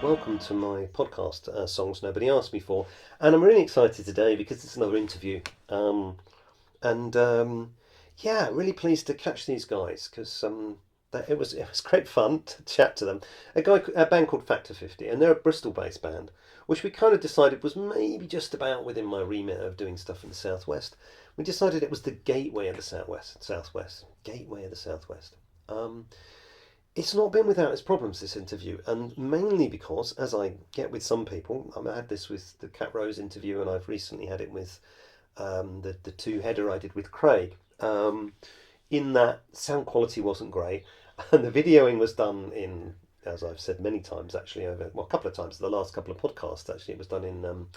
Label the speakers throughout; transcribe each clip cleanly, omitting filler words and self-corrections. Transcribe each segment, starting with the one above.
Speaker 1: welcome to my podcast, Songs Nobody Asked Me For. And I'm really excited today because it's another interview. And yeah, really pleased to catch these guys because it was great fun to chat to them. A band called Factor 50, and they're a Bristol-based band, which we kind of decided was maybe just about within my remit of doing stuff in the southwest. We decided it was the gateway of the southwest, gateway of the southwest. It's not been without its problems, this interview, and mainly because, as I get with some people, I had this with the Cat Rose interview, and I've recently had it with the two-header I did with Craig. In that sound quality wasn't great, and the videoing was done in, as I've said many times, actually a couple of times, the last couple of podcasts actually, it was done in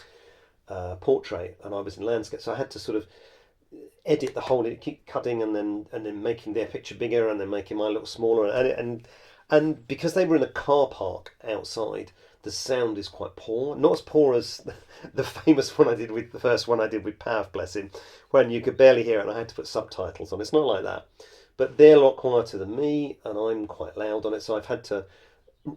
Speaker 1: portrait, and I was in landscape, so I had to sort of edit the whole, keep cutting and then making their picture bigger and then making mine look smaller, and because they were in a car park outside, the sound is quite poor. Not as poor as the famous one I did with the first one I did with Pav, bless him, when you could barely hear it and I had to put subtitles on. It's not like that, but they're a lot quieter than me and I'm quite loud on it, so I've had to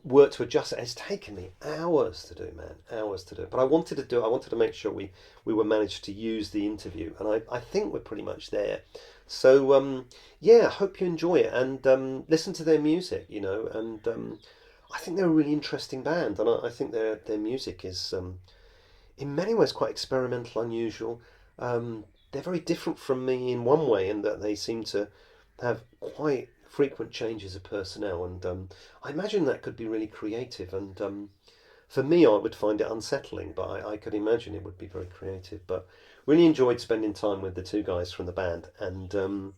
Speaker 1: work to adjust it. It's taken me hours to do, man, hours to do. But I wanted to do it. I wanted to make sure we were managed to use the interview, and I think we're pretty much there. So yeah, I hope you enjoy it and listen to their music, and I think they're a really interesting band, and I think their music is in many ways quite experimental, unusual. They're very different from me in one way, in that they seem to have quite frequent changes of personnel, and I imagine that could be really creative. And for me, I would find it unsettling, but I could imagine it would be very creative. But really enjoyed spending time with the two guys from the band, and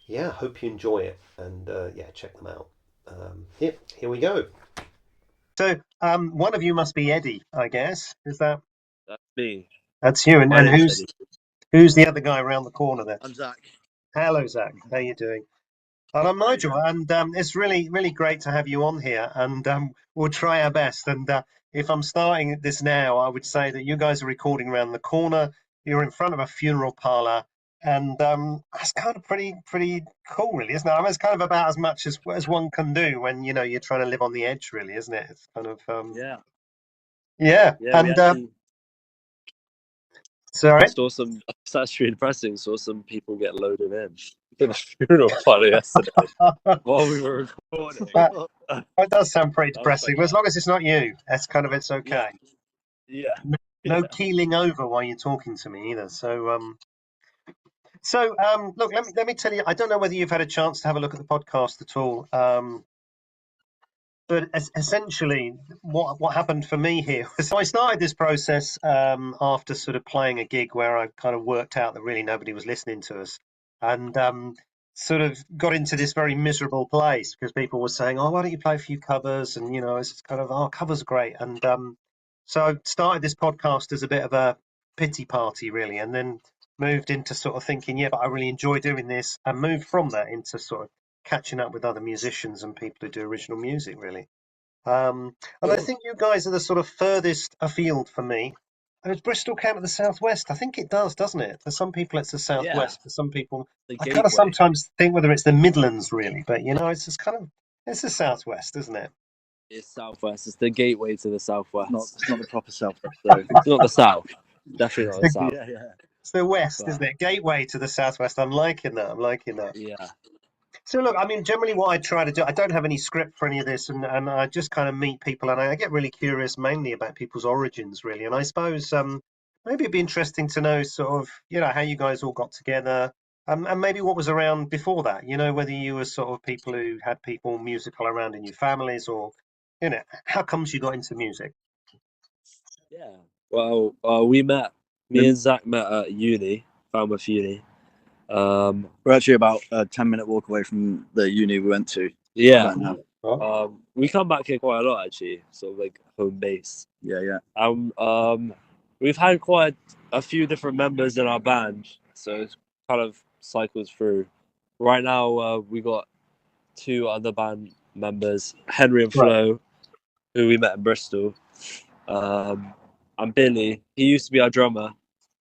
Speaker 1: yeah, hope you enjoy it, and yeah, check them out. Here we go. So, one of you must be Eddie, I guess. Is that?
Speaker 2: That's me.
Speaker 1: That's you. And,
Speaker 2: My
Speaker 1: and
Speaker 2: name's
Speaker 1: who's
Speaker 2: Eddie.
Speaker 1: who's the other guy around the corner there?
Speaker 2: I'm Zach.
Speaker 1: Hello, Zach. How you doing? And I'm Nigel, and it's really, really great to have you on here. And we'll try our best. And if I'm starting this now, I would say that you guys are recording around the corner. You're in front of a funeral parlour, and that's kind of pretty cool, really, isn't it? I mean, it's kind of about as much as one can do when you're trying to live on the edge, really, isn't it? It's kind of
Speaker 2: Yeah.
Speaker 1: yeah.
Speaker 2: Yeah, we
Speaker 1: And
Speaker 2: actually
Speaker 1: sorry.
Speaker 2: saw some, it's actually depressing, saw some people get loaded in a funeral party yesterday while we were recording.
Speaker 1: That does sound pretty
Speaker 2: That was
Speaker 1: depressing,
Speaker 2: quite
Speaker 1: but as
Speaker 2: bad.
Speaker 1: long as it's not you, it's
Speaker 2: Yeah.
Speaker 1: okay.
Speaker 2: Yeah.
Speaker 1: No
Speaker 2: Yeah.
Speaker 1: keeling over while you're talking to me either. So look, let me tell you. I don't know whether you've had a chance to have a look at the podcast at all. But essentially, what happened for me here was, so I started this process after sort of playing a gig where I kind of worked out that really nobody was listening to us, and sort of got into this very miserable place because people were saying, "Oh, why don't you play a few covers?" And it's kind of, "Oh, covers are great." And so I started this podcast as a bit of a pity party, really, and then moved into sort of thinking, "Yeah, but I really enjoy doing this," and moved from that into sort of catching up with other musicians and people who do original music, really. And I think you guys are the sort of furthest afield for me. And does Bristol count at the southwest? I think it does, doesn't it? For some people, it's the
Speaker 2: Yeah.
Speaker 1: southwest. For some people,
Speaker 2: The
Speaker 1: I kind of
Speaker 2: gateway.
Speaker 1: sometimes think whether it's the Midlands, really. But it's just it's the southwest, isn't it?
Speaker 2: It's southwest. It's the gateway to the southwest.
Speaker 3: It's not the proper southwest, though.
Speaker 2: It's not the south. Definitely not the
Speaker 1: It's
Speaker 2: south.
Speaker 3: Yeah.
Speaker 1: the west,
Speaker 2: But
Speaker 1: isn't it? Gateway to the southwest. I'm liking that. I'm liking that.
Speaker 2: yeah.
Speaker 1: So look, I mean, generally what I try to do, I don't have any script for any of this, and I just kind of meet people, and I get really curious mainly about people's origins, really. And I suppose maybe it'd be interesting to know sort of, how you guys all got together, and maybe what was around before that. Whether you were sort of people who had people musical around in your families, or how comes you got into music?
Speaker 2: Yeah. Well, me and Zach met at uni, Falmouth Uni.
Speaker 3: We're actually about a 10-minute walk away from the uni we went to.
Speaker 2: Yeah.
Speaker 3: Right now.
Speaker 2: We come back here quite a lot, actually, sort of like home base.
Speaker 3: Yeah.
Speaker 2: We've had quite a few different members in our band, so it's kind of cycles through. Right now, we got two other band members, Henry and
Speaker 1: Right.
Speaker 2: Flo, who we met in Bristol. And Billy, he used to be our drummer,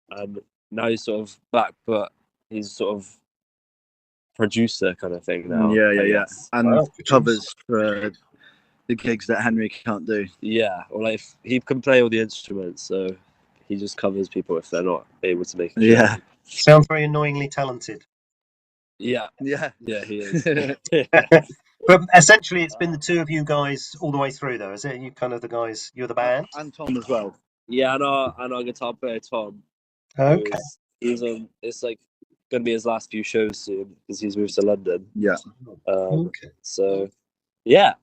Speaker 2: and now he's sort of back, but he's sort of producer kind of thing now.
Speaker 3: Yeah. And
Speaker 1: Wow,
Speaker 3: covers for the gigs that Henry can't do.
Speaker 2: Yeah, or like if he can play all the instruments, so he just covers people if they're not able to make a show.
Speaker 3: Yeah.
Speaker 1: Sounds very annoyingly talented.
Speaker 2: Yeah,
Speaker 3: Yeah.
Speaker 2: yeah, he is.
Speaker 1: But essentially, it's been the two of you guys all the way through, though, is it? You kind of the guys, you're the band.
Speaker 3: And Tom as well.
Speaker 2: Yeah, and our guitar player Tom.
Speaker 1: Okay.
Speaker 2: He's on. It's like gonna be his last few shows soon because he's moved to London.
Speaker 3: Yeah.
Speaker 1: Okay.
Speaker 2: So, yeah.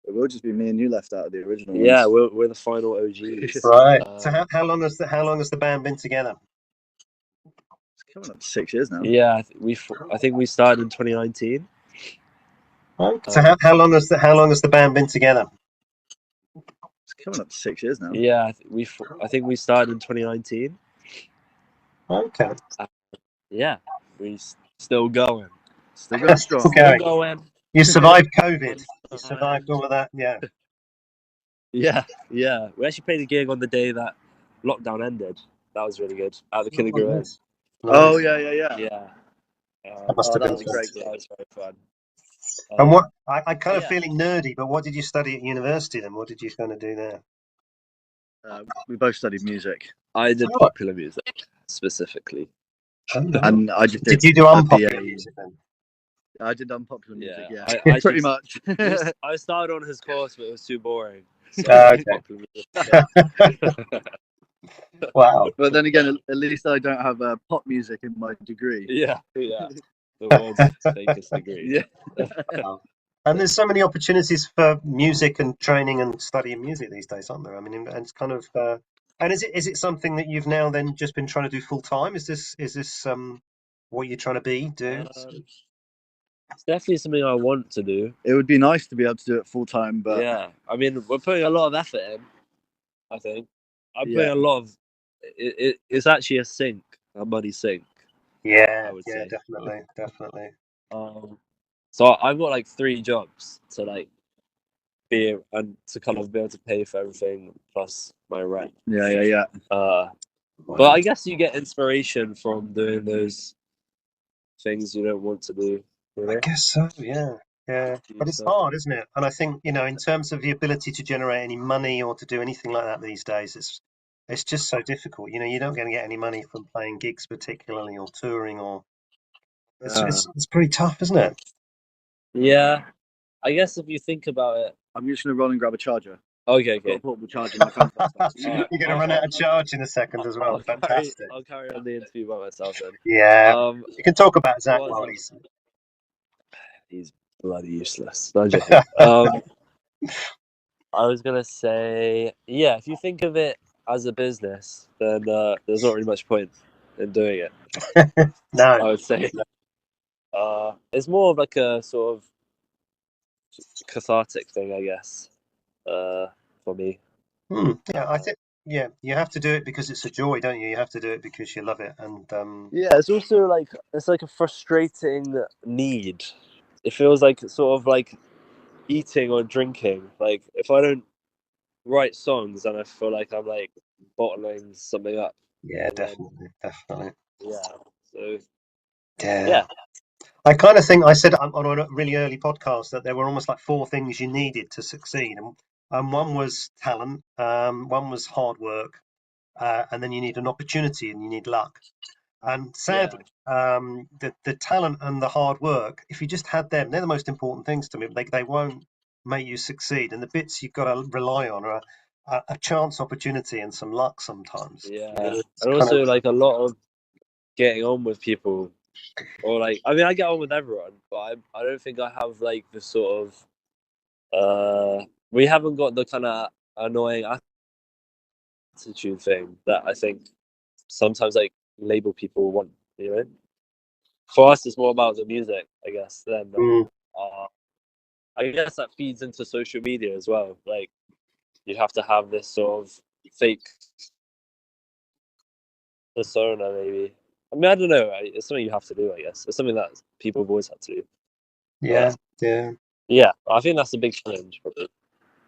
Speaker 3: It will just be me and you left out of the original
Speaker 2: Yeah,
Speaker 3: ones.
Speaker 2: we're the final OGs.
Speaker 1: Right. So how long has the band been together?
Speaker 3: It's coming up to 6 years now.
Speaker 2: Yeah, I think we started in 2019.
Speaker 1: Okay. So how long has the band been together?
Speaker 3: It's coming up to 6 years now.
Speaker 2: Yeah, I think we started in 2019.
Speaker 1: Okay.
Speaker 2: Yeah, we still going.
Speaker 3: Still going strong.
Speaker 1: Still
Speaker 2: going.
Speaker 1: You survived COVID. You survived all of that. Yeah.
Speaker 2: Yeah. We actually played a gig on the day that lockdown ended. That was really good. At the Kilogram Inn.
Speaker 3: Oh yeah.
Speaker 2: Yeah.
Speaker 1: That must have
Speaker 3: that
Speaker 1: been
Speaker 3: was a great
Speaker 2: That was very fun.
Speaker 1: And what I'm kind of feeling nerdy, but what did you study at university then? What did you kind of do there?
Speaker 3: We both studied music.
Speaker 2: I did popular music specifically.
Speaker 3: And I just
Speaker 1: did you do unpopular music then?
Speaker 3: I did unpopular music, yeah.
Speaker 2: I
Speaker 3: pretty much.
Speaker 2: I started on his course, but it was too boring. So
Speaker 1: Okay. Wow.
Speaker 3: But then again, at least I don't have pop music in my degree.
Speaker 2: Yeah. The world's fakest degree.
Speaker 3: Yeah.
Speaker 1: Wow. And there's so many opportunities for music and training and studying music these days, aren't there? I mean, and it's kind of. And is it something that you've now then just been trying to do full time? Is this what you're trying to do?
Speaker 2: It's definitely something I want to do.
Speaker 3: It would be nice to be able to do it full time, but
Speaker 2: yeah, I mean, we're putting a lot of effort in. I think I'm putting a lot of. It's actually a money sink.
Speaker 1: Yeah,
Speaker 2: I would
Speaker 1: yeah,
Speaker 2: say.
Speaker 1: definitely.
Speaker 2: So I've got like 3 jobs to like be and to kind of be able to pay for everything plus my rent.
Speaker 3: Yeah.
Speaker 2: But I guess you get inspiration from doing those things you don't want to do. You know?
Speaker 1: I guess so. Yeah. But it's hard, isn't it? And I think in terms of the ability to generate any money or to do anything like that these days, it's just so difficult. You don't going to get any money from playing gigs, particularly, or touring, or it's pretty tough, isn't it?
Speaker 2: Yeah, I guess if you think about it,
Speaker 3: I'm just gonna run and grab a charger.
Speaker 2: Okay.
Speaker 3: Got a portable charger in my phone.
Speaker 1: You're going to run out of charge in a second as well. Fantastic.
Speaker 2: I'll carry on the interview by myself then.
Speaker 1: Yeah. You can talk about Zach while
Speaker 2: he's bloody useless. No, I'm joking. I was gonna say, yeah, if you think of it as a business, then there's not really much point in doing it.
Speaker 1: No,
Speaker 2: I would say it's more of like a sort of cathartic thing, I guess, for me.
Speaker 1: Yeah, I think you have to do it because it's a joy, don't you? You have to do it because you love it, and
Speaker 2: yeah, it's also like a frustrating need. It feels like sort of like eating or drinking. Like if I don't write songs, then I feel like I'm like bottling something up.
Speaker 1: Yeah, definitely.
Speaker 2: Yeah. So.
Speaker 1: Yeah. I kind of think I said on a really early podcast that there were almost like 4 things you needed to succeed, and one was talent, one was hard work, and then you need an opportunity and you need luck. And sadly, the talent and the hard work, if you just had them, they're the most important things to me. They won't make you succeed, and the bits you've got to rely on are a chance, opportunity, and some luck sometimes.
Speaker 2: Yeah, and also like a lot of getting on with people, or like I mean I get on with everyone, but I don't think I have like the sort of we haven't got the kind of annoying attitude thing that I think sometimes like label people want. For us it's more about the music, I guess. Then I guess that feeds into social media as well. Like you have to have this sort of fake persona, maybe. I mean, I don't know. It's something you have to do, I guess. It's something that people have always had to do.
Speaker 1: Yeah.
Speaker 2: I think that's a big challenge, probably.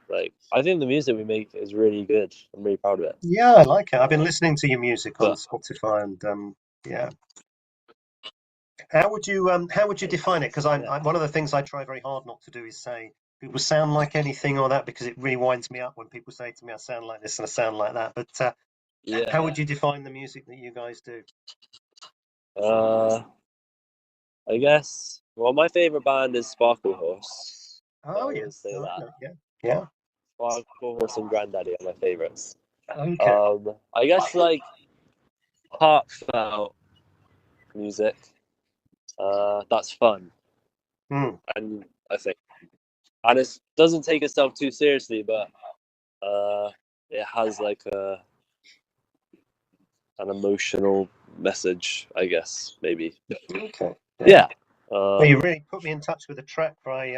Speaker 2: Like, I think the music we make is really good. I'm really proud of it.
Speaker 1: Yeah, I like it. I've been listening to your music on Spotify, and yeah. How would you define it? Because one of the things I try very hard not to do is say people sound like anything or that? Because it really winds me up when people say to me, I sound like this and I sound like that. But how
Speaker 2: Yeah.
Speaker 1: would you define the music that you guys do?
Speaker 2: I guess. Well, my favorite band is Sparkle Horse. I
Speaker 1: Oh, yeah.
Speaker 2: always say
Speaker 1: Oh,
Speaker 2: that.
Speaker 1: yeah. Yeah.
Speaker 2: Sparkle Horse and Granddaddy are my favorites.
Speaker 1: Okay.
Speaker 2: I guess like heartfelt music. That's fun,
Speaker 1: Hmm.
Speaker 2: and I think, and it doesn't take itself too seriously, but it has like an emotional message, I guess, maybe.
Speaker 1: Okay.
Speaker 2: Yeah.
Speaker 1: Well, you really put me in touch with a track by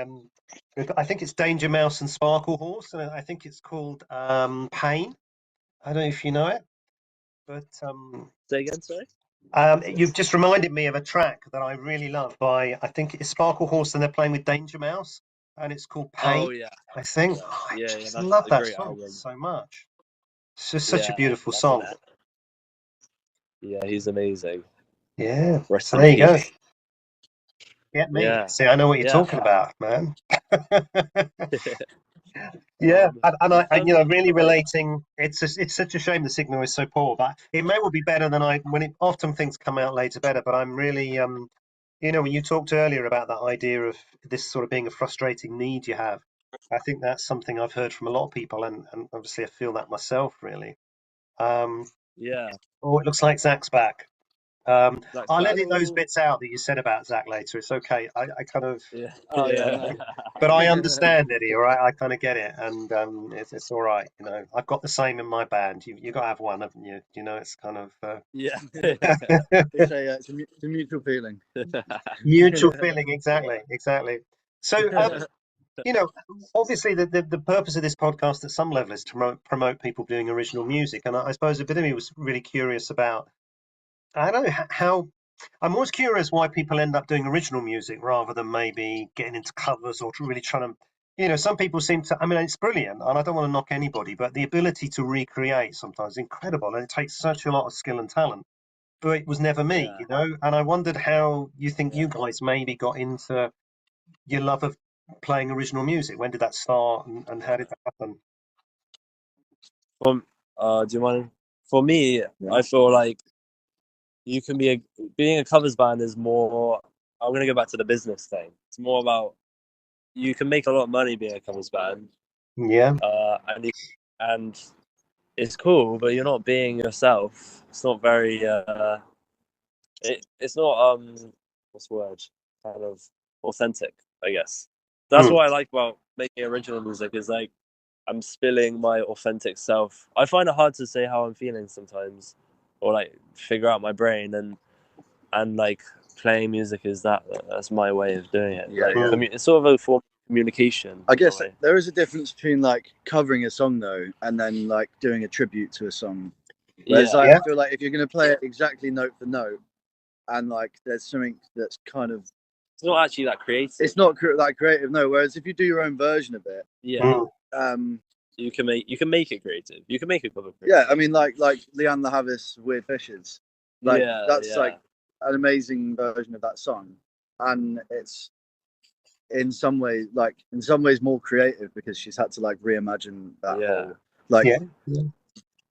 Speaker 1: I think it's Danger Mouse and Sparkle Horse, and I think it's called Pain. I don't know if you know it, but
Speaker 2: Say again, sorry.
Speaker 1: you've just reminded me of a track that I really love by I think it's Sparkle Horse, and they're playing with Danger Mouse, and it's called Pain.
Speaker 2: Oh yeah,
Speaker 1: I think
Speaker 2: yeah,
Speaker 1: I
Speaker 2: yeah, yeah.
Speaker 1: just
Speaker 2: That's
Speaker 1: love
Speaker 2: a
Speaker 1: that
Speaker 2: great
Speaker 1: song
Speaker 2: album.
Speaker 1: so much. It's just such a
Speaker 2: Yeah,
Speaker 1: beautiful song.
Speaker 2: definitely. Yeah, he's amazing.
Speaker 1: Yeah.
Speaker 2: Rest
Speaker 1: So
Speaker 2: in
Speaker 1: there you go.
Speaker 2: peace.
Speaker 1: Get me.
Speaker 2: Yeah,
Speaker 1: See, I know what you're
Speaker 2: yeah.
Speaker 1: talking about, man. Yeah, and
Speaker 2: In
Speaker 1: I,
Speaker 2: terms of
Speaker 1: really
Speaker 2: like,
Speaker 1: relating. It's such a shame the signal is so poor, but it may well be better than I when it often things come out later better. But I'm really when you talked earlier about that idea of this sort of being a frustrating need you have, I think that's something I've heard from a lot of people, and obviously I feel that myself really. Um,
Speaker 2: yeah,
Speaker 1: oh, it looks like Zach's back.
Speaker 2: Zach's
Speaker 1: I'll
Speaker 2: back.
Speaker 1: edit those bits out that you said about Zach later. It's okay. I kind of
Speaker 2: Yeah. Oh
Speaker 3: Yeah,
Speaker 2: yeah.
Speaker 3: no.
Speaker 1: but I understand, Eddie. All right, I kind of get it, and it's all right. I've got the same in my band. You got to have one, haven't you? It's kind of
Speaker 2: Yeah.
Speaker 3: It's a mutual feeling.
Speaker 1: mutual feeling. Exactly, exactly. So, you know, obviously, the purpose of this podcast at some level is to promote people doing original music, and I suppose a bit of me was really curious about. I don't know how. I'm always curious why people end up doing original music rather than maybe getting into covers or really trying to. Some people seem to. I mean, it's brilliant, and I don't want to knock anybody, but the ability to recreate sometimes is incredible, and it takes such a lot of skill and talent. But it was never me,
Speaker 2: Yeah.
Speaker 1: And I wondered how you think
Speaker 2: Yeah.
Speaker 1: you guys maybe got into your love of playing original music. When did that start, and how did that happen?
Speaker 2: For, do you mind? For me,
Speaker 3: Yeah.
Speaker 2: I feel like you can being a covers band is more. I'm gonna go back to the business thing. It's more about you can make a lot of money being a covers band,
Speaker 1: Yeah.
Speaker 2: and it's cool, but you're not being yourself. It's not very. It's not what's the word? Kind of authentic, I guess. That's
Speaker 1: Mm.
Speaker 2: what I like about making original music. Is like I'm spilling my authentic self. I find it hard to say how I'm feeling sometimes, or like figure out my brain, and like playing music is that's my way of doing it.
Speaker 3: Yeah,
Speaker 2: Like
Speaker 3: yeah.
Speaker 2: it's sort of a form of communication.
Speaker 3: I
Speaker 2: in a
Speaker 3: guess
Speaker 2: way.
Speaker 3: there is a difference between like covering a song though, and then like doing a tribute to a song. Whereas
Speaker 2: Yeah,
Speaker 3: like,
Speaker 1: Yeah.
Speaker 3: I feel like if you're going to play it exactly note for note, and like there's something that's kind of
Speaker 2: it's not actually that creative.
Speaker 3: it's not that creative. No. Whereas if you do your own version of it,
Speaker 2: Yeah,
Speaker 1: Mm.
Speaker 2: you can make it creative. You can make a cover
Speaker 3: yeah,
Speaker 2: creative.
Speaker 3: I mean like Leanne LaHavis Weird Fishes, like
Speaker 2: Yeah,
Speaker 3: that's
Speaker 2: yeah.
Speaker 3: like an amazing version of that song, and it's in some ways more creative because she's had to like reimagine that
Speaker 2: Yeah.
Speaker 3: whole like
Speaker 1: Yeah. Yeah.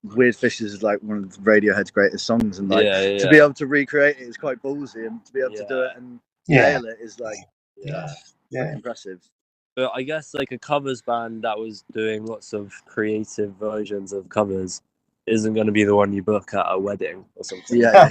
Speaker 3: Weird Fishes is like one of Radiohead's greatest songs, and like
Speaker 2: Yeah,
Speaker 3: to be able to recreate it is quite ballsy, and to be able to do
Speaker 2: yeah,
Speaker 3: it and
Speaker 1: Yeah.
Speaker 3: nail it is like
Speaker 2: yeah.
Speaker 3: pretty
Speaker 1: Yeah.
Speaker 3: impressive.
Speaker 2: But I guess like a covers band that was doing lots of creative versions of covers isn't going to be the one you book at a wedding or something.
Speaker 3: Yeah,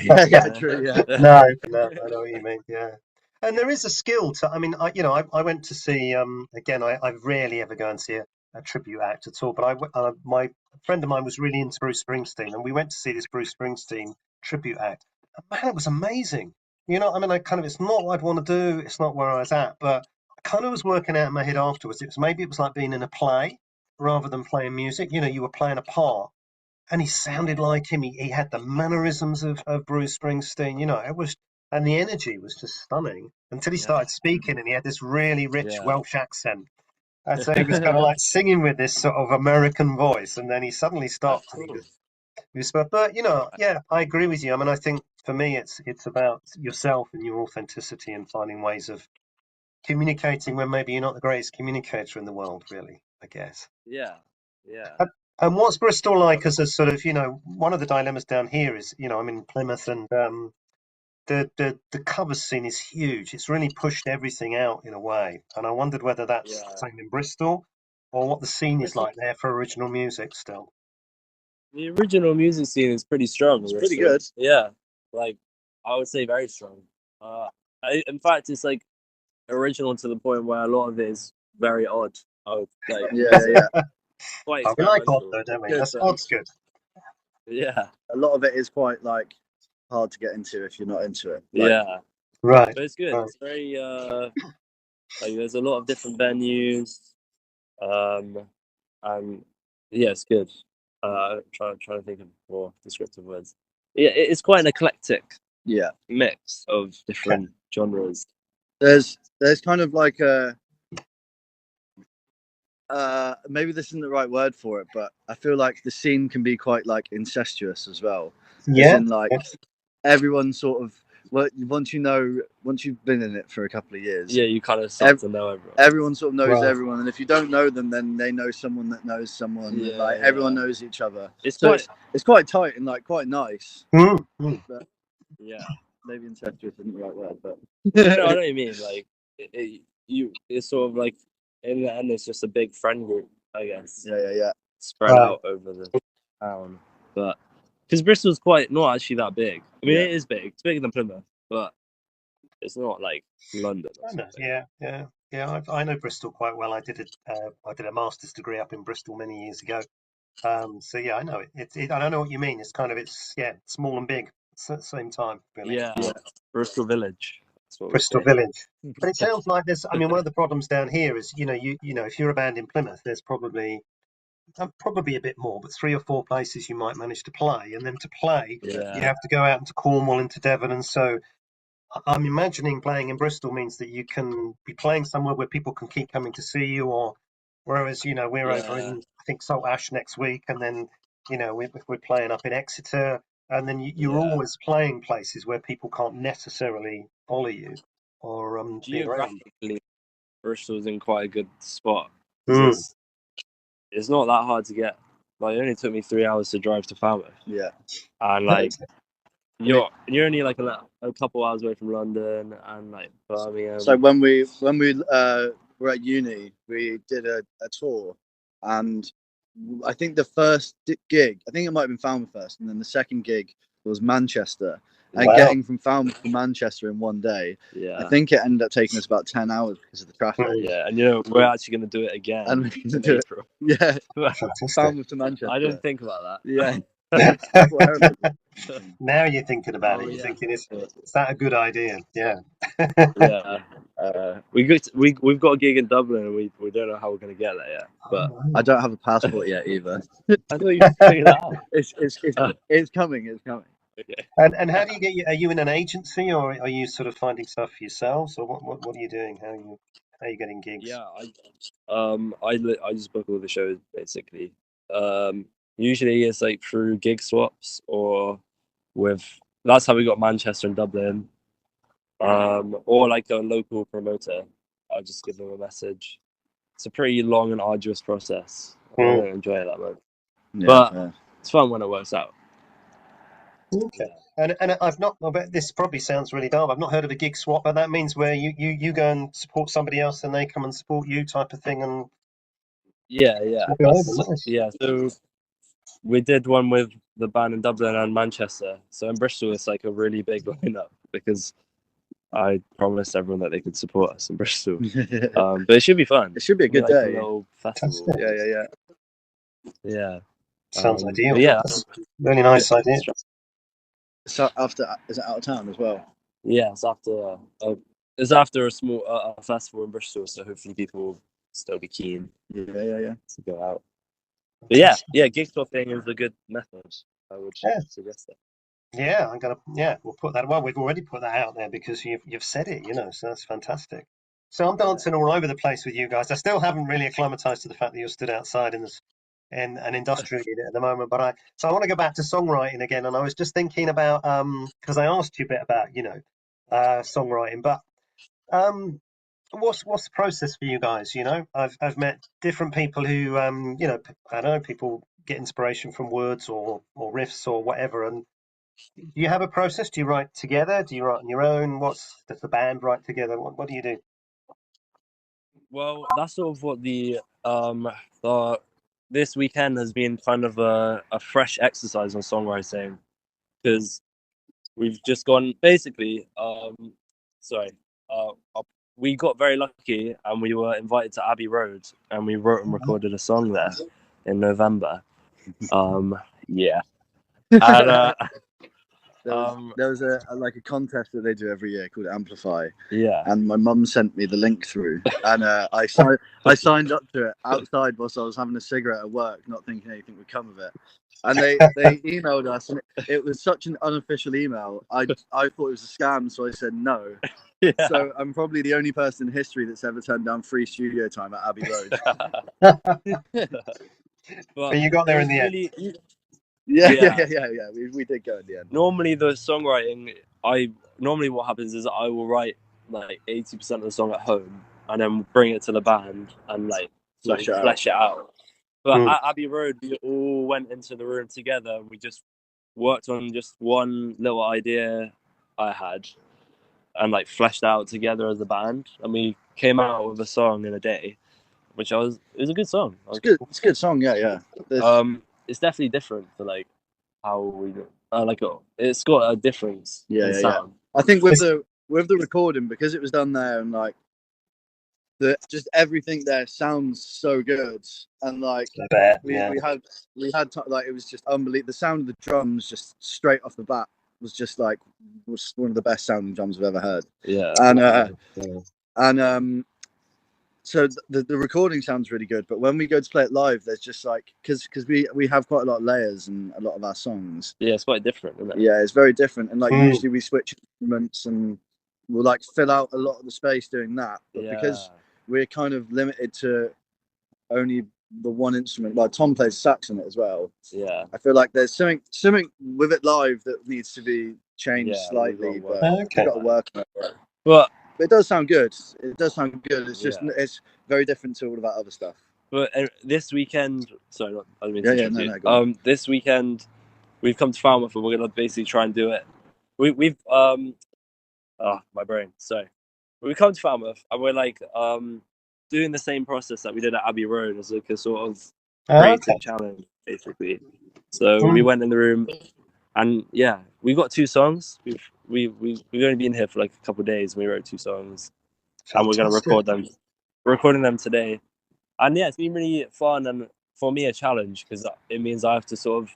Speaker 3: true, yeah.
Speaker 1: No, no, I know what you mean. Yeah, and there is a skill to. I mean, I went to see. Again, I rarely ever go and see a tribute act at all. But my friend of mine was really into Bruce Springsteen, and we went to see this Bruce Springsteen tribute act. And man, it was amazing. I mean, it's not what I'd want to do. It's not where I was at, but I kind of was working out in my head afterwards. Maybe it was like being in a play rather than playing music. You were playing a part and he sounded like him. He had the mannerisms of Bruce Springsteen. It was, and the energy was just stunning until he started speaking, and he had this really rich
Speaker 2: Yeah.
Speaker 1: Welsh accent. And so he was kind of like singing with this sort of American voice, and then he suddenly stopped, and he was. But yeah, I agree with you. I mean, I think for me, it's about yourself and your authenticity, and finding ways of communicating when maybe you're not the greatest communicator in the world, really, I guess.
Speaker 2: Yeah, yeah,
Speaker 1: And, and what's Bristol like as a sort of, one of the dilemmas down here is, I'm in Plymouth, and the cover scene is huge. It's really pushed everything out in a way. And I wondered whether that's the
Speaker 2: yeah.
Speaker 1: same in Bristol, or what the scene is
Speaker 2: Bristol,
Speaker 1: like there for original music still.
Speaker 2: the original music scene is pretty strong.
Speaker 3: It's pretty
Speaker 2: Bristol.
Speaker 3: good.
Speaker 2: Yeah, like I would say very strong. In fact, it's like original to the point where a lot of it is very odd. I would like
Speaker 3: Yeah.
Speaker 2: quite
Speaker 1: Oh, we like odd
Speaker 2: experimental.
Speaker 1: though, don't we?
Speaker 2: Good
Speaker 1: That's
Speaker 2: though.
Speaker 1: odd's good.
Speaker 2: Yeah,
Speaker 3: A lot of it is quite like hard to get into if you're not into it. Like,
Speaker 2: yeah,
Speaker 1: Right.
Speaker 2: but it's good.
Speaker 1: Right.
Speaker 2: It's very like there's a lot of different venues, um, and yeah, it's good. Trying to think of more descriptive words. Yeah, it's quite an eclectic
Speaker 3: yeah.
Speaker 2: mix of different genres.
Speaker 3: There's kind of like a maybe this isn't the right word for it, but I feel like the scene can be quite like incestuous as well. As
Speaker 1: Yeah.
Speaker 3: in, like, everyone sort of, well, once you've been in it for a couple of years,
Speaker 2: Yeah, you kind of start to know everyone.
Speaker 3: everyone sort of knows
Speaker 1: Right.
Speaker 3: everyone, and if you don't know them, then they know someone that knows someone.
Speaker 2: Yeah,
Speaker 3: like
Speaker 2: yeah.
Speaker 3: everyone knows each other.
Speaker 2: It's
Speaker 3: So
Speaker 2: quite
Speaker 3: it's quite tight and like quite nice. But
Speaker 2: yeah.
Speaker 3: maybe incestuous isn't the right word, but
Speaker 2: No, I know what you mean. Like it's sort of like in the end, it's just a big friend group, I guess,
Speaker 3: yeah.
Speaker 2: spread
Speaker 1: Right.
Speaker 2: out over the town. But because Bristol's quite not actually that big. I mean,
Speaker 3: Yeah.
Speaker 2: it is big. It's bigger than Plymouth, but it's not like London or
Speaker 1: I know.
Speaker 2: something.
Speaker 1: Yeah. I know Bristol quite well. I did a master's degree up in Bristol many years ago. So yeah, I know it. I don't know what you mean. It's kind of small and big at the same time, really.
Speaker 2: Yeah, Bristol Village. That's what we
Speaker 1: Bristol
Speaker 2: say.
Speaker 1: Village. But it sounds like this. I mean, one of the problems down here is, if you're a band in Plymouth, there's probably a bit more, but 3 or 4 places you might manage to play, and then to play, you
Speaker 2: Yeah,
Speaker 1: have to go out into Cornwall, into Devon, and so I'm imagining playing in Bristol means that you can be playing somewhere where people can keep coming to see you, or whereas we're over
Speaker 2: yeah,
Speaker 1: in, I think, Salt Ash next week, and then we're playing up in Exeter, and then you're
Speaker 2: yeah.
Speaker 1: always playing places where people can't necessarily follow you or be around.
Speaker 2: Geographically, Bristol's in quite a good spot
Speaker 1: Mm.
Speaker 2: because it's not that hard to get. Like, it only took me 3 hours to drive to Falmouth,
Speaker 3: Yeah.
Speaker 2: and like you're only like a couple hours away from London and like Birmingham.
Speaker 3: So when we were at uni, we did a tour, and I think the first gig, I think it might have been Falmouth first, and then the second gig was Manchester. And
Speaker 1: Wow.
Speaker 3: getting from Falmouth to Manchester in one day,
Speaker 2: yeah,
Speaker 3: I think it ended up taking us about 10 hours because of the traffic.
Speaker 2: yeah, and we're actually going to do it again.
Speaker 3: And we're going to
Speaker 2: in
Speaker 3: do it.
Speaker 2: April.
Speaker 3: Yeah,
Speaker 1: Fantastic.
Speaker 3: Falmouth to Manchester.
Speaker 2: I didn't think about that.
Speaker 3: Yeah. That's what I remember.
Speaker 1: Now you're thinking about it. You're thinking, is that a good idea? Yeah.
Speaker 2: Yeah. We've got a gig in Dublin, and we don't know how we're going to get there yet. But
Speaker 3: I don't have a passport yet either.
Speaker 2: I thought you figured that out.
Speaker 3: It's coming. It's coming.
Speaker 2: Okay.
Speaker 1: And how do you get? Are you in an agency, or are you sort of finding stuff for yourselves, or what are you doing? How are you getting gigs?
Speaker 2: Yeah, I just book all the shows basically. Usually it's like through gig swaps or that's how we got Manchester and Dublin. Or like a local promoter. I'll just give them a message. It's a pretty long and arduous process. I don't enjoy it that much, but it's fun when it works out.
Speaker 1: Okay. And I've not. I bet this probably sounds really dumb. I've not heard of a gig swap, but that means where you go and support somebody else, and they come and support you, type of thing. And
Speaker 2: Yeah.
Speaker 1: nice.
Speaker 2: Yeah. So we did one with the band in Dublin and Manchester. So in Bristol, it's like a really big lineup because I promised everyone that they could support us in Bristol. But it should be fun.
Speaker 3: It should be a good
Speaker 2: like
Speaker 3: day.
Speaker 2: A little festival.
Speaker 3: Yeah.
Speaker 2: Yeah.
Speaker 1: Sounds ideal.
Speaker 2: Yeah.
Speaker 1: That's a really nice idea.
Speaker 3: So is it out of town as well?
Speaker 2: Yeah, it's after a small a festival in Bristol, so hopefully people will still be keen.
Speaker 3: Yeah.
Speaker 2: To go out. But yeah, gig swapping is a good method. I would suggest it.
Speaker 1: Yeah, we'll put that. Well, we've already put that out there because you've said it, so that's fantastic. So I'm dancing all over the place with you guys. I still haven't really acclimatized to the fact that you're stood outside in an industrial unit at the moment. But I want to go back to songwriting again, and I was just thinking about because I asked you a bit about songwriting, but What's the process for you guys? You know, I've met different people who I know people get inspiration from words or riffs or whatever. And do you have a process? Do you write together? Do you write on your own? Does the band write together? What do you do?
Speaker 2: Well, that's sort of what the this weekend has been kind of a fresh exercise on songwriting because we've just gone basically. Sorry, we got very lucky and we were invited to Abbey Road and we wrote and recorded a song there in November. Yeah, and
Speaker 3: There was a like a contest that they do every year called Amplify,
Speaker 2: yeah,
Speaker 3: and my mum sent me the link through, and I signed up to it outside whilst I was having a cigarette at work, not thinking anything would come of it. And they emailed us, and it was such an unofficial email. I thought it was a scam, so I said no.
Speaker 2: yeah.
Speaker 3: So I'm probably the only person in history that's ever turned down free studio time at Abbey Road.
Speaker 2: But
Speaker 1: you got there
Speaker 2: it
Speaker 1: in
Speaker 2: was
Speaker 1: the end.
Speaker 2: really
Speaker 3: Yeah. We did go in the end.
Speaker 2: normally the songwriting, normally what happens is I will write like 80% of the song at home and then bring it to the band and like
Speaker 3: Flesh it out.
Speaker 2: flesh it out. But
Speaker 1: Mm.
Speaker 2: at Abbey Road, we all went into the room together. We just worked on just one little idea I had and like fleshed out together as a band. And we came out with a song in a day, it was a good song.
Speaker 3: It's good. It's a good song. Yeah.
Speaker 2: It's definitely different to like how we do. It's got a difference in sound.
Speaker 3: I think with the recording, because it was done there, and like just everything there sounds so good, and like
Speaker 1: I bet.
Speaker 3: we
Speaker 1: Yeah.
Speaker 3: had like it was just unbelievable. The sound of the drums just straight off the bat was just like was one of the best sounding drums I've ever heard.
Speaker 2: Yeah.
Speaker 3: And so the recording sounds really good, but when we go to play it live, there's just like because we have quite a lot of layers in a lot of our songs.
Speaker 2: Yeah, it's quite different, isn't it?
Speaker 3: Yeah, it's very different, and like usually we switch instruments and we'll like fill out a lot of the space doing that. But because we're kind of limited to only the one instrument, like Tom plays sax in it as well.
Speaker 2: Yeah,
Speaker 3: I feel like there's something with it live that needs to be changed slightly, but we've got to work on it.
Speaker 2: But
Speaker 3: it does sound good. It's just it's very different to all of that other stuff.
Speaker 2: But this weekend, sorry, I didn't mean to
Speaker 3: go on.
Speaker 2: This weekend we've come to Falmouth and we're gonna basically try and do it. We've my brain. So we come to Falmouth and we're like doing the same process that we did at Abbey Road as like a sort of creative challenge, basically. So we went in the room and we got 2 songs. We've only been here for like a couple of days and we wrote 2 songs. And we're gonna record them. We're recording them today. And it's been really fun and for me a challenge because it means I have to sort of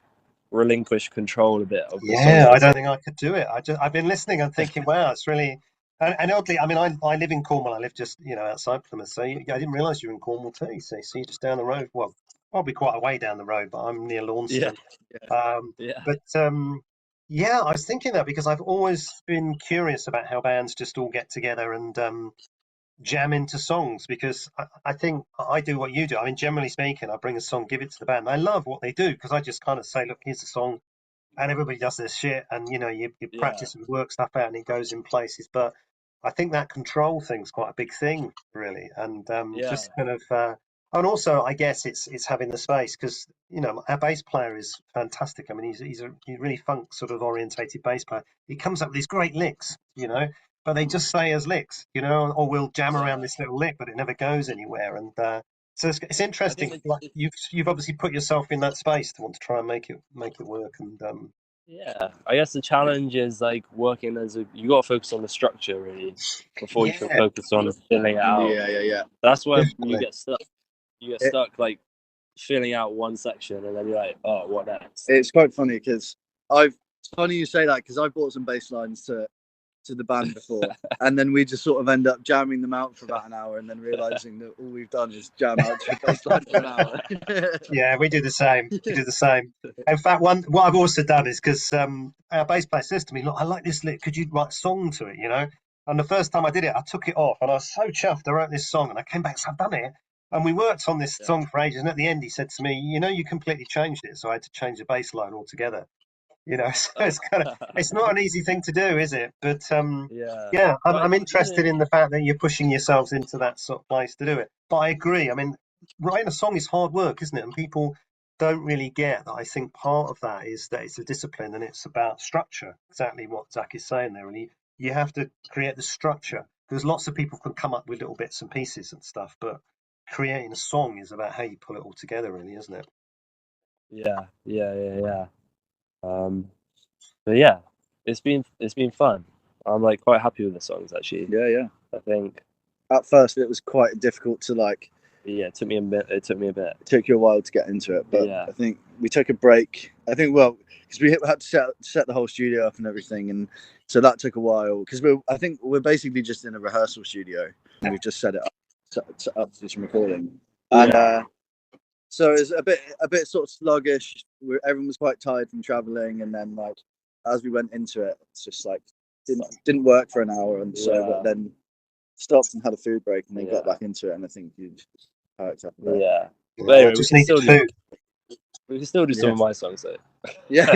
Speaker 2: relinquish control a bit of the songs.
Speaker 1: I don't think I could do it. I've been listening and thinking, wow, it's really and oddly, I mean, I live in Cornwall. I live just outside Plymouth, so I didn't realise you were in Cornwall too. So you're just down the road. Well, probably quite a way down the road, but I'm near Launceston. But I was thinking that because I've always been curious about how bands just all get together and jam into songs, because I think I do what you do. I mean, generally speaking, I bring a song, give it to the band. I love what they do because I just kind of say, look, here's the song, and everybody does their shit, and you practice and work stuff out, and it goes in places. But I think that control thing's quite a big thing, really, and just kind of. And also, I guess it's having the space because our bass player is fantastic. I mean, he's a really funk sort of orientated bass player. He comes up with these great licks, but they just stay as licks, or we'll jam around this little lick, but it never goes anywhere. And so it's interesting. Like you've obviously put yourself in that space to want to try and make it work. And
Speaker 2: I guess the challenge is like working you got to focus on the structure really before you can focus on filling it out.
Speaker 3: Yeah.
Speaker 2: That's where you get stuck. You get stuck like filling out one section, and then you're like, oh, what next?
Speaker 3: It's quite funny because it's funny you say that because I bought some bass lines to the band before, and then we just sort of end up jamming them out for about an hour, and then realizing that all we've done is jam out to bass lines for an hour.
Speaker 1: Yeah, we do the same. In fact, what I've also done is because our bass player says to me, look, I like this lick, could you write a song to it, And the first time I did it, I took it off and I was so chuffed. I wrote this song and I came back and said, I've done it. And we worked on this song for ages, and at the end he said to me, you completely changed it, so I had to change the bass line altogether. You know, so it's not an easy thing to do, is it? But
Speaker 2: Yeah.
Speaker 1: yeah, I'm
Speaker 2: But
Speaker 1: interested in the fact that you're pushing yourselves into that sort of place to do it. But I agree. I mean, writing a song is hard work, isn't it? And people don't really get that. I think part of that is that it's a discipline and it's about structure. Exactly what Zach is saying there. And you have to create the structure because lots of people can come up with little bits and pieces and stuff, but creating a song is about how you pull it all together, really, isn't it?
Speaker 2: yeah. But yeah, it's been fun. I'm like quite happy with the songs actually.
Speaker 3: Yeah.
Speaker 2: I think
Speaker 3: At first, it was quite difficult to like.
Speaker 2: yeah, it took me a bit.
Speaker 3: It took you a while to get into it, but
Speaker 2: Yeah.
Speaker 3: I think we took a break. I think because we had to set the whole studio up and everything, and so that took a while. Because I think we're basically just in a rehearsal studio, and we've just set it up, set up to some recording, and so it's a bit sort of sluggish. Everyone was quite tired from traveling, and then like as we went into it, it's just like didn't work for an hour, and so but then stopped and had a food break, and then got back into it, and I think you'd worked out there.
Speaker 2: Yeah.
Speaker 1: Yeah,
Speaker 2: But anyway,
Speaker 1: I just needed food.
Speaker 2: We can still do some of my songs though.
Speaker 3: Yeah.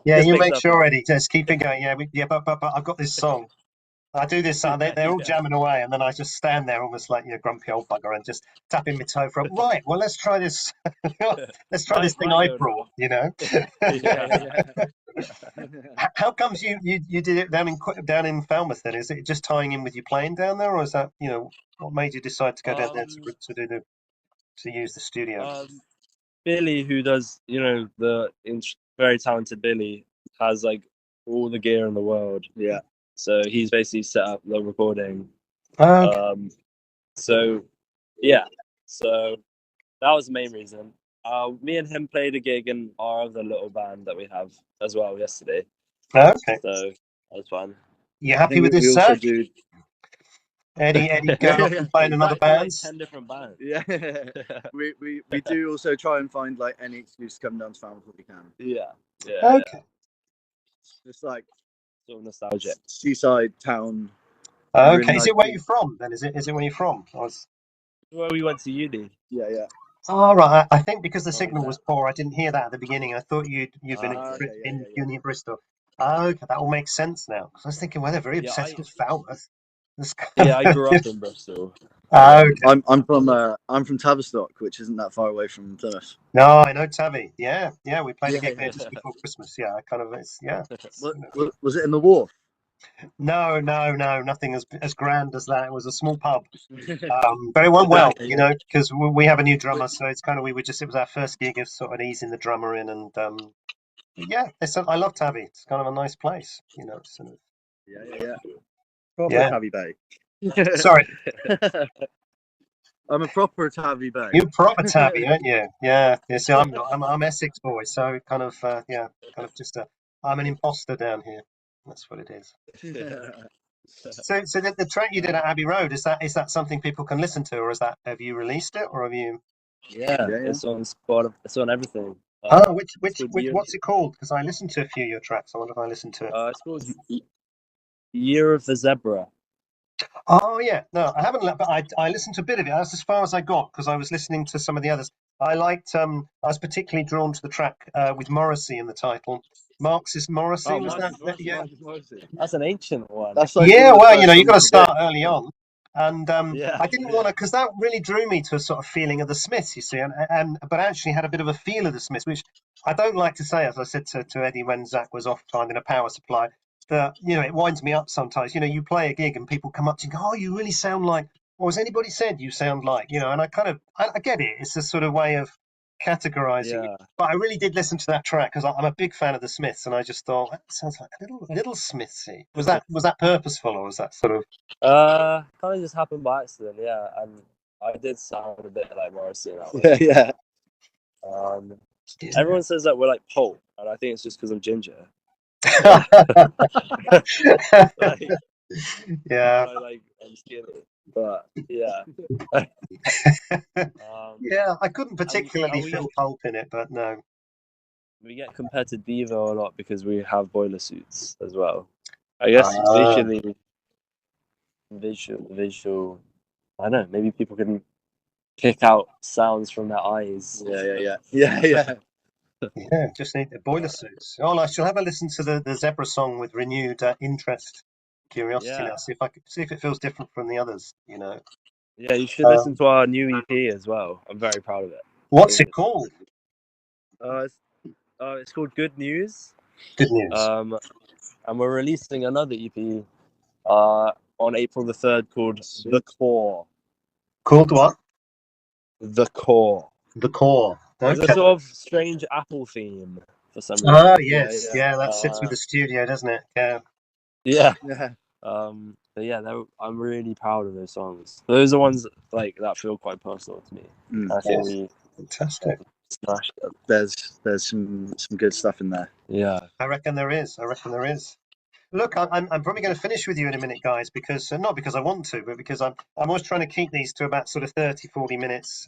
Speaker 1: Yeah,
Speaker 2: Just
Speaker 1: you
Speaker 2: mix
Speaker 1: make
Speaker 2: up
Speaker 1: sure, Eddie. Just keep it going. But I've got this song. I do this. They're all jamming away, and then I just stand there, almost like grumpy old bugger, and just tapping my toe for it. Right. Well, let's try this. Let's try this thing I brought. You know.
Speaker 2: Yeah.
Speaker 1: How comes you did it down in Falmouth? Then is it just tying in with you playing down there, or is that what made you decide to go down there to use the studio?
Speaker 2: Billy, who does very talented Billy, has like all the gear in the world.
Speaker 3: Yeah.
Speaker 2: So he's basically set up the recording.
Speaker 1: Okay.
Speaker 2: So yeah, so that was the main reason. Me and him played a gig in our other little band that we have as well yesterday.
Speaker 1: Okay.
Speaker 2: So that was fun.
Speaker 1: You happy with this,
Speaker 3: we also
Speaker 1: Zach?
Speaker 3: do.
Speaker 1: Eddie going off and playing in other bands?
Speaker 2: Like 10 different bands.
Speaker 3: Yeah. we do also try and find like any excuse to come down to Falmouth if we can.
Speaker 2: Yeah.
Speaker 1: Okay.
Speaker 3: Just like
Speaker 2: sort of nostalgic.
Speaker 3: Seaside town.
Speaker 1: Okay.
Speaker 3: Really
Speaker 1: Is
Speaker 3: nice
Speaker 1: it where you're from then? Is it where you're from?
Speaker 2: Where we went to uni.
Speaker 3: Yeah.
Speaker 1: Oh, right. I think because the signal was poor, I didn't hear that at the beginning. I thought you'd been in uni in Bristol. Okay, that all makes sense now. 'Cause I was thinking, well, they're very obsessed with Falmouth.
Speaker 2: I grew up in Bristol.
Speaker 1: Okay.
Speaker 3: I'm from Tavistock, which isn't that far away from Plymouth.
Speaker 1: No, I know Tavi. Yeah. We played a gig there just before Christmas. Yeah,
Speaker 3: Was it in the wharf?
Speaker 1: No, nothing as grand as that. It was a small pub, but it went well, because we have a new drummer, so it's kind of it was our first gig of sort of easing the drummer in, and yeah, I love Tavi. It's kind of a nice place, sort of.
Speaker 3: Yeah. Proper Tavi Bay.
Speaker 1: Sorry,
Speaker 3: I'm a proper Tavi Bay.
Speaker 1: you're proper Tavi, aren't you? Yeah. See, I'm not. I'm Essex boy, so kind of just I'm an imposter down here. That's what it is. So the track you did at Abbey Road, is that something people can listen to, or have you released it, or have you?
Speaker 2: Yeah. It's on Spotify. It's on everything.
Speaker 1: Which what's it called? Because I listened to a few of your tracks. I wonder if I listened to it.
Speaker 2: It's called Year of the Zebra.
Speaker 1: Oh yeah, no, I haven't. But I listened to a bit of it. That's as far as I got because I was listening to some of the others. I liked. I was particularly drawn to the track with Morrissey in the title. Marxist Morrissey was that? Yeah.
Speaker 2: That's an ancient one.
Speaker 3: That's like
Speaker 1: well, you've got to start early on. And I didn't want to, because that really drew me to a sort of feeling of the Smiths, you see, but actually had a bit of a feel of the Smiths, which I don't like to say, as I said to Eddie when Zach was off finding a power supply, that, it winds me up sometimes. You play a gig and people come up to you and go, oh, you really sound like, or has anybody said you sound like, and I kind of, I get it. It's a sort of way of categorizing it. But I really did listen to that track because I'm a big fan of the Smiths, and I just thought that sounds like a little Smithsy. Was that purposeful, or was that sort of?
Speaker 2: Kind of just happened by accident, yeah. And I did sound a bit like Morrissey in that one.
Speaker 3: Yeah.
Speaker 2: Everyone says that we're like pulp, and I think it's just because I'm ginger.
Speaker 1: Yeah.
Speaker 2: I'm skinny, but yeah.
Speaker 1: Yeah, I couldn't particularly feel pulp in it, but no.
Speaker 2: We get compared to Devo a lot because we have boiler suits as well. I guess visual. I don't know. Maybe people can pick out sounds from their eyes.
Speaker 3: Yeah.
Speaker 1: Yeah, just need the boiler suits. Oh, I shall have a listen to the Zebra song with renewed interest, curiosity
Speaker 2: Yeah,
Speaker 1: now. See if it feels different from the others.
Speaker 2: yeah. You should listen
Speaker 1: Um,
Speaker 2: to our new EP as well. I'm very proud of it.
Speaker 1: what's
Speaker 2: Really
Speaker 1: it
Speaker 2: good.
Speaker 1: called?
Speaker 2: Uh, it's, it's called Good News.
Speaker 1: Good news.
Speaker 2: Um, and we're releasing another EP on April the 3rd called The Core.
Speaker 1: Called what?
Speaker 2: The Core.
Speaker 1: The Core.
Speaker 2: It's a
Speaker 1: Okay.
Speaker 2: sort of strange Apple theme for some
Speaker 1: Ah,
Speaker 2: reason.
Speaker 3: Yeah,
Speaker 1: yes.
Speaker 3: yeah,
Speaker 1: Yeah, that sits with
Speaker 2: Uh,
Speaker 1: the studio, doesn't it? Yeah.
Speaker 2: yeah.
Speaker 3: yeah.
Speaker 2: But yeah, I'm really proud of those songs. Those are ones like that feel quite personal to me. I think
Speaker 1: Yes.
Speaker 2: we
Speaker 1: Fantastic.
Speaker 2: smashed them.
Speaker 3: There's some good stuff in there.
Speaker 2: Yeah.
Speaker 1: I reckon there is. Look, I'm probably going to finish with you in a minute, guys, because not because I want to, but because I'm always trying to keep these to about sort of 30, 40 minutes,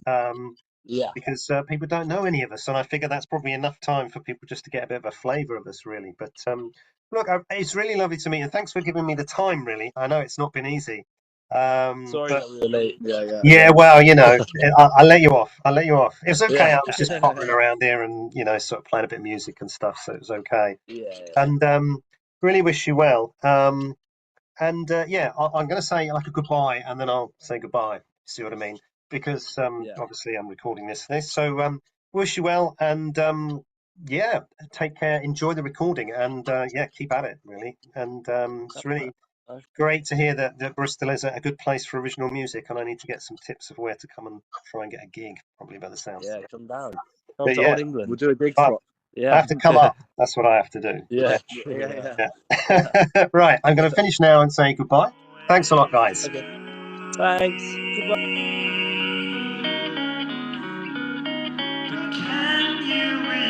Speaker 2: Yeah.
Speaker 1: because people don't know any of us, and I figure that's probably enough time for people just to get a bit of a flavour of us, really. But look, it's really lovely to meet you. Thanks for giving me the time. Really, I know it's not been easy,
Speaker 2: Sorry
Speaker 1: but
Speaker 2: that we were late.
Speaker 3: Yeah,
Speaker 1: yeah, well, I'll let you off. It was okay.
Speaker 2: Yeah.
Speaker 1: I was just pottering around here and sort of playing a bit of music and stuff, so it was okay.
Speaker 2: Yeah.
Speaker 1: And really wish you well. And yeah, I'm going to say like a goodbye, and then I'll say goodbye. See what I mean? Because
Speaker 2: Yeah.
Speaker 1: obviously I'm recording this. So wish you well, and yeah, take care. Enjoy the recording, and yeah, keep at it really. And it's really great to hear that Bristol is a good place for original music. And I need to get some tips of where to come and try and get a gig, probably by the sounds of
Speaker 2: Yeah.
Speaker 1: it.
Speaker 2: Come down. Come
Speaker 1: But
Speaker 2: to
Speaker 1: yeah,
Speaker 2: Old England.
Speaker 3: we'll do a dig
Speaker 1: I,
Speaker 3: swap.
Speaker 1: I
Speaker 2: Yeah.
Speaker 1: have to come up. That's what I have to do.
Speaker 2: Yeah.
Speaker 3: Yeah,
Speaker 2: True.
Speaker 3: yeah,
Speaker 2: Yeah.
Speaker 3: yeah.
Speaker 1: Yeah. Right, I'm going to finish now and say goodbye. Thanks a lot, guys.
Speaker 2: Okay. Thanks. Goodbye.
Speaker 4: But can you really